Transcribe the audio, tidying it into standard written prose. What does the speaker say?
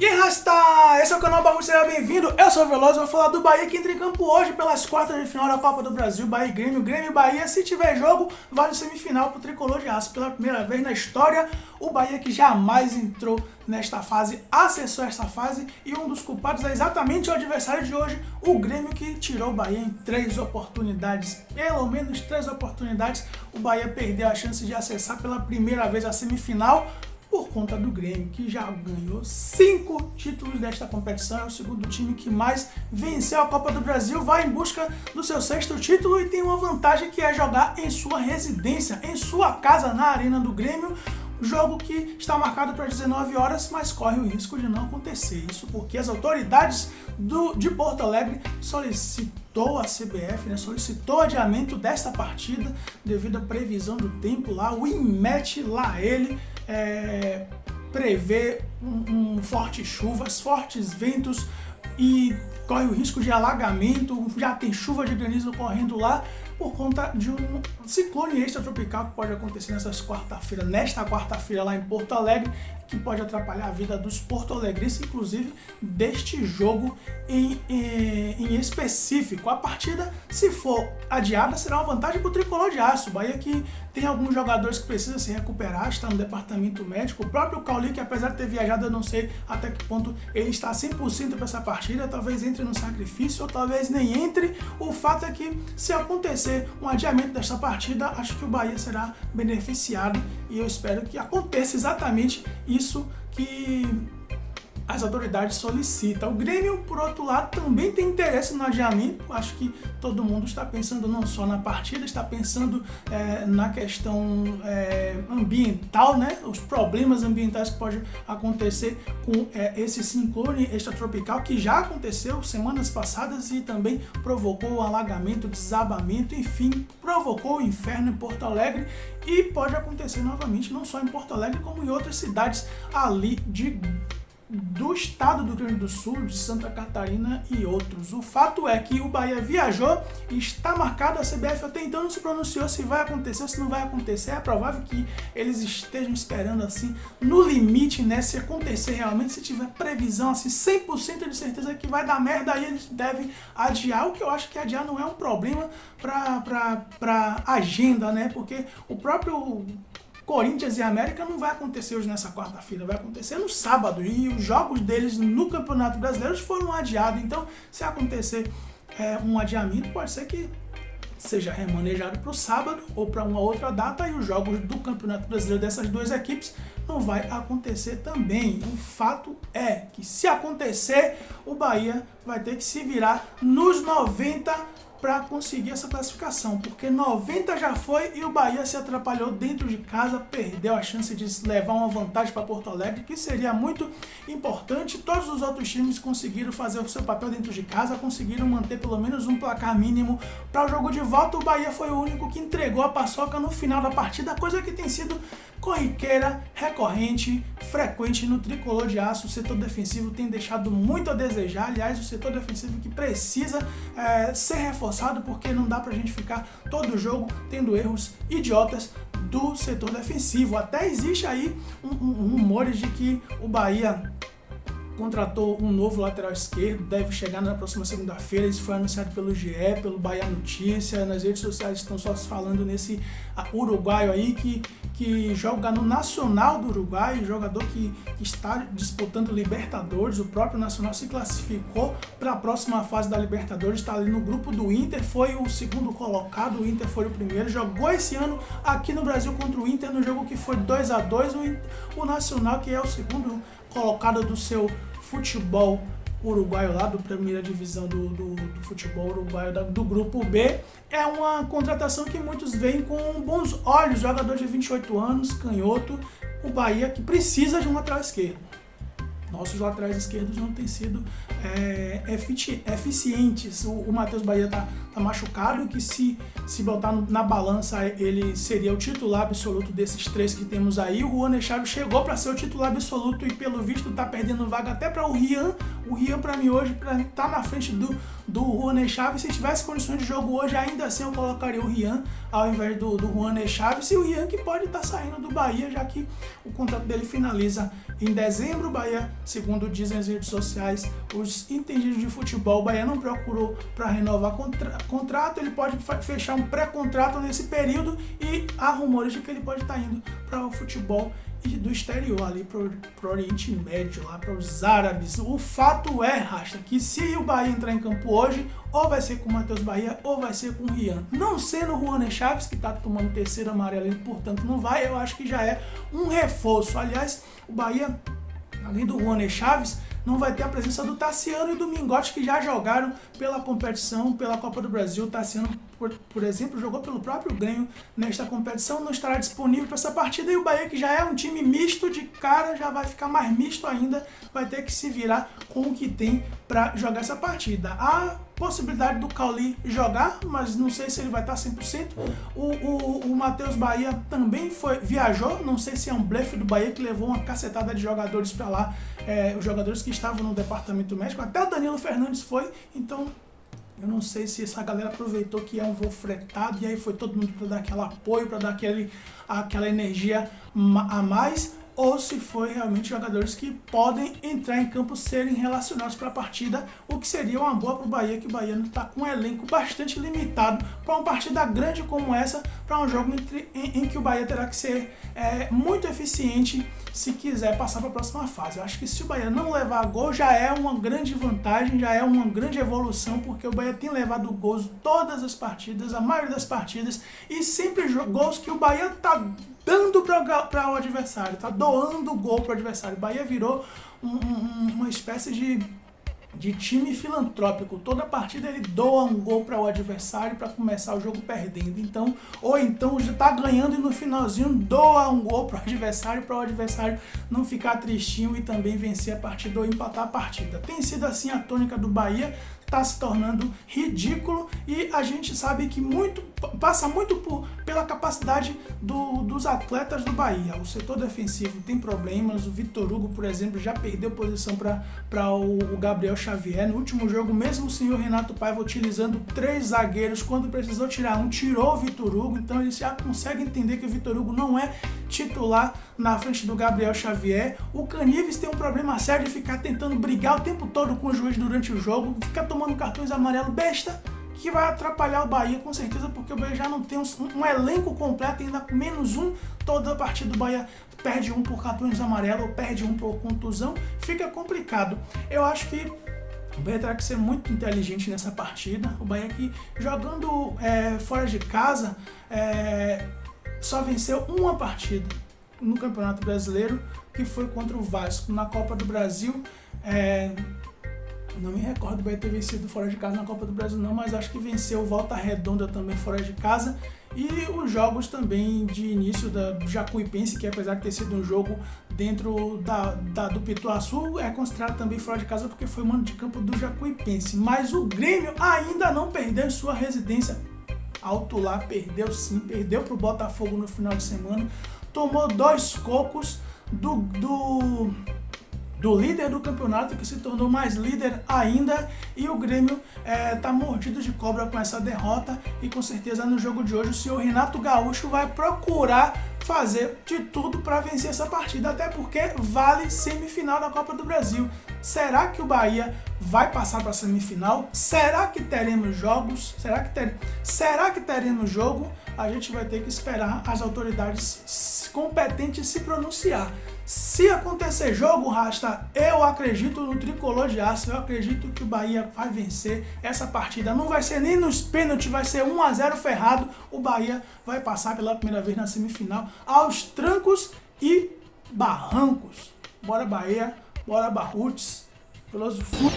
E aí, Rasta! Esse é o canal Bagunça, seja bem-vindo. Eu sou o Veloz, vou falar do Bahia que entra em campo hoje pelas quartas de final da Copa do Brasil, Bahia e Grêmio. Grêmio e Bahia, se tiver jogo, vale semifinal pro Tricolor de Aço. Pela primeira vez na história, o Bahia que jamais entrou nesta fase, acessou esta fase, e um dos culpados é exatamente o adversário de hoje, o Grêmio, que tirou o Bahia em 3 oportunidades. Pelo menos 3 oportunidades, o Bahia perdeu a chance de acessar pela primeira vez a semifinal, por conta do Grêmio, que já ganhou 5 títulos desta competição, é o segundo time que mais venceu a Copa do Brasil, vai em busca do seu 6º título e tem uma vantagem, que é jogar em sua residência, em sua casa, na Arena do Grêmio, jogo que está marcado para 19 horas, mas corre o risco de não acontecer isso, porque as autoridades de Porto Alegre solicitou a CBF, solicitou adiamento desta partida devido à previsão do tempo lá, o INMET lá prevê fortes chuvas, fortes ventos e corre o risco de alagamento, já tem chuva de granizo correndo lá por conta de um ciclone extratropical que pode acontecer nesta quarta-feira lá em Porto Alegre, que pode atrapalhar a vida dos porto-alegrenses, inclusive deste jogo em específico. A partida, se for adiada, será uma vantagem para o Tricolor de Aço. O Bahia que tem alguns jogadores que precisam se recuperar, está no departamento médico. O próprio Cauli, que apesar de ter viajado, eu não sei até que ponto ele está 100% para essa partida, talvez entre no sacrifício ou talvez nem entre. O fato é que, se acontecer um adiamento desta partida, acho que o Bahia será beneficiado, e eu espero que aconteça exatamente isso que as autoridades solicitam. O Grêmio, por outro lado, também tem interesse no adiamento. Acho que todo mundo está pensando não só na partida, está pensando na questão ambiental, os problemas ambientais que podem acontecer com esse ciclone extratropical, que já aconteceu semanas passadas e também provocou alagamento, desabamento, enfim, provocou o inferno em Porto Alegre, e pode acontecer novamente, não só em Porto Alegre, como em outras cidades ali do estado do Rio Grande do Sul, de Santa Catarina e outros. O fato é que o Bahia viajou e está marcado, a CBF até então não se pronunciou se vai acontecer ou se não vai acontecer. É provável que eles estejam esperando assim, no limite, se acontecer realmente, se tiver previsão assim, 100% de certeza que vai dar merda, aí eles devem adiar, o que eu acho que adiar não é um problema para agenda, porque o próprio Corinthians e América não vai acontecer hoje nessa quarta-feira, vai acontecer no sábado, e os jogos deles no Campeonato Brasileiro foram adiados. Então, se acontecer um adiamento, pode ser que seja remanejado para o sábado ou para uma outra data, e os jogos do Campeonato Brasileiro dessas duas equipes não vai acontecer também. O fato é que, se acontecer, o Bahia vai ter que se virar nos 90 para conseguir essa classificação, porque 90 já foi e o Bahia se atrapalhou dentro de casa, perdeu a chance de levar uma vantagem para Porto Alegre, que seria muito importante. Todos os outros times conseguiram fazer o seu papel dentro de casa, conseguiram manter pelo menos um placar mínimo para o jogo de volta. O Bahia foi o único que entregou a paçoca no final da partida, coisa que tem sido corriqueira, recorrente, frequente no Tricolor de Aço. O setor defensivo tem deixado muito a desejar, aliás, o setor defensivo que precisa ser reforçado, porque não dá pra gente ficar todo jogo tendo erros idiotas do setor defensivo. Até existe aí rumores de que o Bahia contratou um novo lateral esquerdo, deve chegar na próxima segunda-feira. Isso foi anunciado pelo GE, pelo Bahia Notícia. Nas redes sociais estão só se falando nesse uruguaio aí que joga no Nacional do Uruguai, jogador que está disputando Libertadores. O próprio Nacional se classificou para a próxima fase da Libertadores, está ali no grupo do Inter, foi o segundo colocado, o Inter foi o primeiro, jogou esse ano aqui no Brasil contra o Inter, no jogo que foi 2-2, o Nacional, que é o segundo colocado do seu futebol uruguaio lá, do primeira divisão do futebol uruguaio do grupo B. É uma contratação que muitos veem com bons olhos, jogador de 28 anos, canhoto. O Bahia que precisa de um lateral esquerdo. Nossos laterais esquerdos não têm sido eficientes. O Matheus Bahia tá machucado, que se botar na balança, ele seria o titular absoluto desses 3 que temos aí. O Juan Echave chegou para ser o titular absoluto e, pelo visto, tá perdendo vaga até para o Rian O Rian, para mim, hoje, tá na frente do Juaner Chaves. Se tivesse condições de jogo hoje, ainda assim eu colocaria o Rian ao invés do Juaner Chaves. E o Rian que pode estar saindo do Bahia, já que o contrato dele finaliza em dezembro. O Bahia, segundo dizem as redes sociais, os entendidos de futebol, o Bahia não procurou para renovar contrato. Ele pode fechar um pré-contrato nesse período e há rumores de que ele pode estar indo para o futebol do exterior, ali pro Oriente Médio, lá para os árabes. O fato é, Rasta, que se o Bahia entrar em campo hoje, ou vai ser com o Matheus Bahia, ou vai ser com o Rian. Não sendo o Juaner Chaves, que está tomando terceiro amarelo e, portanto, não vai, eu acho que já é um reforço. Aliás, o Bahia, além do Juaner Chaves, não vai ter a presença do Tassiano e do Mingote, que já jogaram pela competição, pela Copa do Brasil. O Tassiano, por exemplo, jogou pelo próprio Grêmio nesta competição, não estará disponível para essa partida. E o Bahia, que já é um time misto de cara, já vai ficar mais misto ainda, vai ter que se virar com o que tem para jogar essa partida. A possibilidade do Cauli jogar, mas não sei se ele vai estar 100%. O Matheus Bahia também viajou, não sei se é um blefe do Bahia que levou uma cacetada de jogadores para lá, os jogadores que estavam no departamento médico, até o Danilo Fernandes foi, então eu não sei se essa galera aproveitou que é um voo fretado e aí foi todo mundo para dar aquele apoio, para dar aquela energia a mais, ou se foi realmente jogadores que podem entrar em campo serem relacionados para a partida, o que seria uma boa para o Bahia, que o Bahia não está com um elenco bastante limitado para uma partida grande como essa, para um jogo em que o Bahia terá que ser muito eficiente se quiser passar para a próxima fase. Eu acho que se o Bahia não levar gol já é uma grande vantagem, já é uma grande evolução, porque o Bahia tem levado gols todas as partidas, a maioria das partidas, e sempre gols que o Bahia está dando para o adversário, tá doando o gol para o adversário. O Bahia virou uma espécie de time filantrópico. Toda partida ele doa um gol para o adversário para começar o jogo perdendo. Então, ou então já está ganhando e no finalzinho doa um gol para o adversário não ficar tristinho e também vencer a partida ou empatar a partida. Tem sido assim a tônica do Bahia. Está se tornando ridículo e a gente sabe que passa muito pela capacidade dos atletas do Bahia. O setor defensivo tem problemas, o Vitor Hugo, por exemplo, já perdeu posição para o Gabriel Xavier. No último jogo, mesmo o senhor Renato Paiva utilizando 3 zagueiros, quando precisou tirar um, tirou o Vitor Hugo, então ele já consegue entender que o Vitor Hugo não é titular na frente do Gabriel Xavier. O Canives tem um problema sério de ficar tentando brigar o tempo todo com o juiz durante o jogo, fica tomando cartões amarelo besta, que vai atrapalhar o Bahia com certeza, porque o Bahia já não tem um elenco completo, ainda com menos um, toda a partida do Bahia perde um por cartões amarelos ou perde um por contusão, fica complicado. Eu acho que o Bahia terá que ser muito inteligente nessa partida. O Bahia que jogando fora de casa só venceu uma partida no Campeonato Brasileiro, que foi contra o Vasco. Na Copa do Brasil, não me recordo do Bahia ter vencido fora de casa na Copa do Brasil não, mas acho que venceu o Volta Redonda também fora de casa. E os jogos também de início do Jacuipense, que apesar de ter sido um jogo dentro do Pituaçu, é considerado também fora de casa porque foi o mando de campo do Jacuipense. Mas o Grêmio ainda não perdeu em sua residência. Alto lá, perdeu sim, perdeu para o Botafogo no final de semana. Tomou 2 cocos do líder do campeonato, que se tornou mais líder ainda, e o Grêmio tá mordido de cobra com essa derrota, e com certeza no jogo de hoje o senhor Renato Gaúcho vai procurar fazer de tudo para vencer essa partida, até porque vale semifinal da Copa do Brasil. Será que o Bahia vai passar para a semifinal? Será que teremos jogos? Será que teremos jogo? A gente vai ter que esperar as autoridades competentes se pronunciar. Se acontecer jogo, Rasta, eu acredito no tricolor de aço, eu acredito que o Bahia vai vencer essa partida. Não vai ser nem nos pênaltis, vai ser 1-0 ferrado. O Bahia vai passar pela primeira vez na semifinal aos trancos e barrancos. Bora Bahia, bora Barrutes, Filosofia.